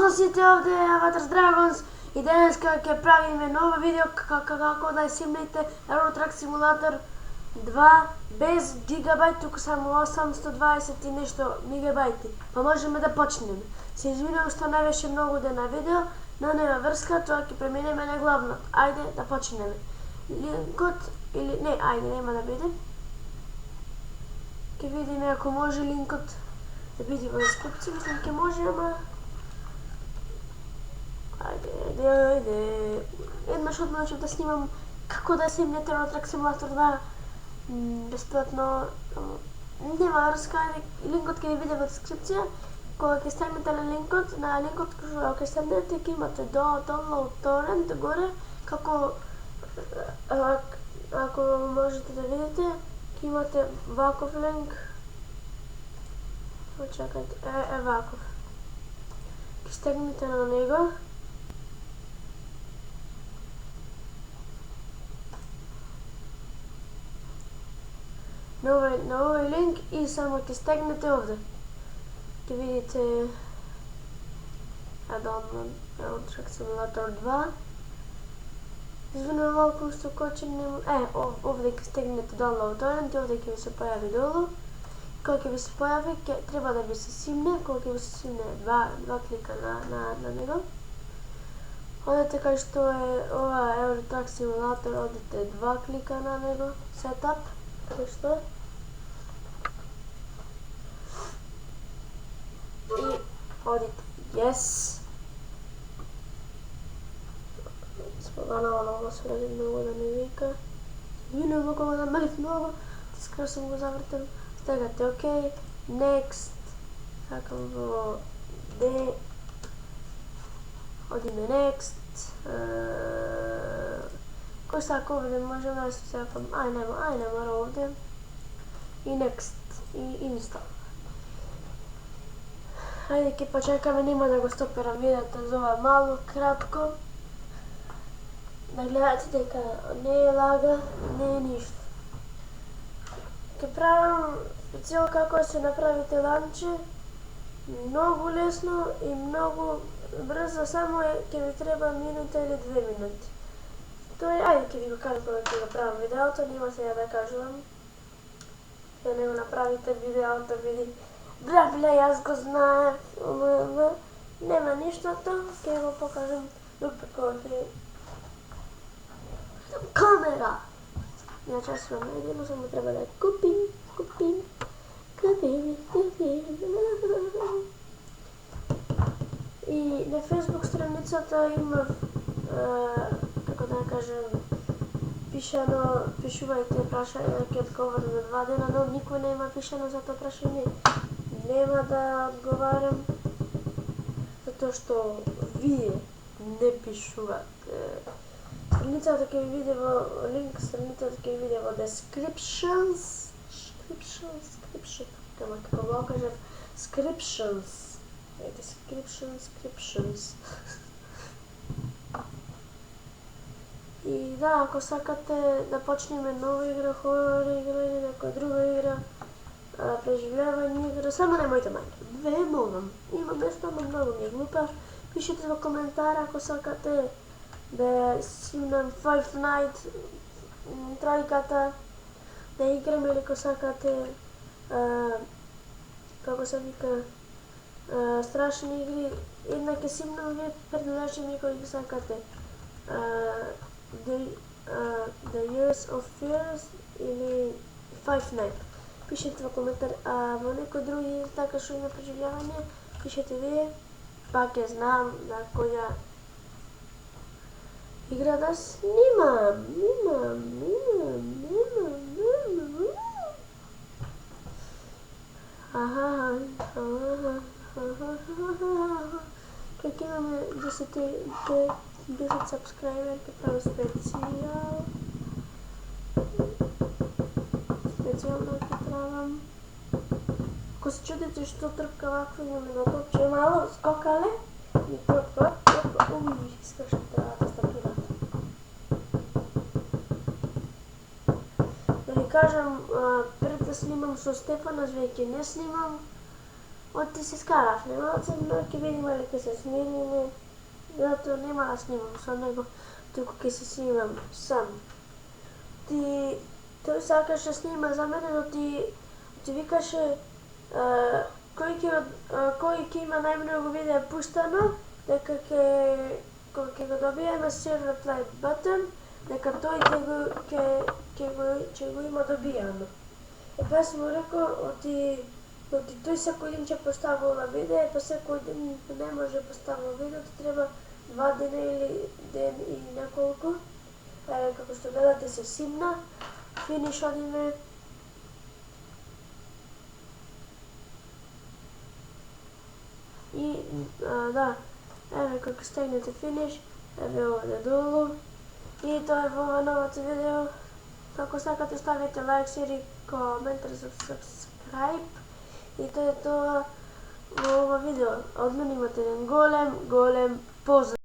Поздрав сите, овде е Avatar Dragons и денеска ќе правиме ново видео како да симнете Euro Truck Simulator 2 без гигабајт, туку само 820 и нешто мегабајти. Па можеме да почнеме. Се извинувам што не беше многу дена видео, но нема врска, тоа ќе преминеме на главно. Ајде да почнеме. Линкот или не, ајде нема да биде. Ќе видиме ако може линкот да биде во дескрипција, мислам ќе може, ама Ајде. Еднаш одмah да снимам како да симнете Euro Truck Simulator 2 бесплатно. Нема врска, линкот ќе ви биде во дескрипција. Кога ќе стигнете на линкот, кога ќе стигнете ќе имате download torrent горе, како ако можете да видите, ќе имате ваков линк. Чекајте, ваков. Ќе стигнете на него. На овој линк и само ќе стегнете овде. Ќе видите Euro Truck Simulator 2. Извинувам малку што кочен овде ќе стегнете download torrent и овде ќе ви се појави долу. Кога ќе ви се појави, треба да ви се симне, кога ќе ви се симне два клика на него. Одете кај што е ова Euro Truck Simulator, одете два клика на него, setup. Што? И одите yes. Споганала на ова среди многу да не вика. Извинувам кога намалив многу, скоро сум го завртен. Стегате OK, next, сакам во D, одиме next, кој сака овде може да се сакам, ај не мора овде, и next, и install. Ајде ќе почекаме, нема да го стоперам видеото за ова мало, кратко, да гледате дека не е лага, не е ништо. Ќе правам специјал како се направите ланче, многу лесно и многу брзо, само ќе ви треба минута или 2 минути. Тоа е, ајде ќе ви го кажам кога ќе го правам видеото, нема сега да кажувам. Ја не го направите видеото, види, бля, јас го знаев, нема ништото, ќе го покажам друг пат кога ќе... Камера! Иначе све најдено, само треба да ја купим. И на Facebook страницата имав, како да кажем, пишувајте прашање да ќе одговорам за 2 дена, но никој нема пишано за тоа прашање. Нема да одговарам, затоа што вие не пишувате. Страницата ќе ви биде во линк, страницата ќе ви биде во descriptions, како го кажав, descriptions. И да, ако сакате да почнеме нова игра, хорор игра или некоја друга игра, преживljавање игра, само немојте мајке. Ве молам, има место, ама многу ми е глупав. Пишете во коментар ако сакате да снимам Five Nights тројката, да играме или ако сакате, како се вика, страшни игри, една ќе снимам, вие предложи ми кој ги сакате. The Years of Fears или Five Nights. Пишете во коментар, во некој други така што има преживljавање, пишете вие, па ќе знам за која игра да снимам. Како имаме 10 subscriber, ќе правам специјално ќе правам. Ако се чудите што трпка вакво, имаме на топче мало, скокале и трпка, скашам тастатурата. Да ви кажам, пред да снимам со Стефана, веќе не снимам, Од ти се скаравме, но ќе видиме ли ќе се смириме, затоа нема да снимам со него, туку ќе се снимам сам. Тој сакаше снима за мене, но ти викаше кој ќе има најмногу видео пуштано, дека кога ќе го добиеме silver play button, дека тој ќе го има добијано. Па сум му рекол, тој секој ден ќе поставува видео, па секој ден не може поставува видео, треба 2 дена или ден и неколку. Како што гледате се симна, финиш одиме. И да, еве како стегнете финиш, еве овде долу. И тоа е во ова новото видео. Ако сакате ставете лайк, шер и коментар за subscribe. И тоа е тоа во ова видео. Од мене имате еден голем поздрав.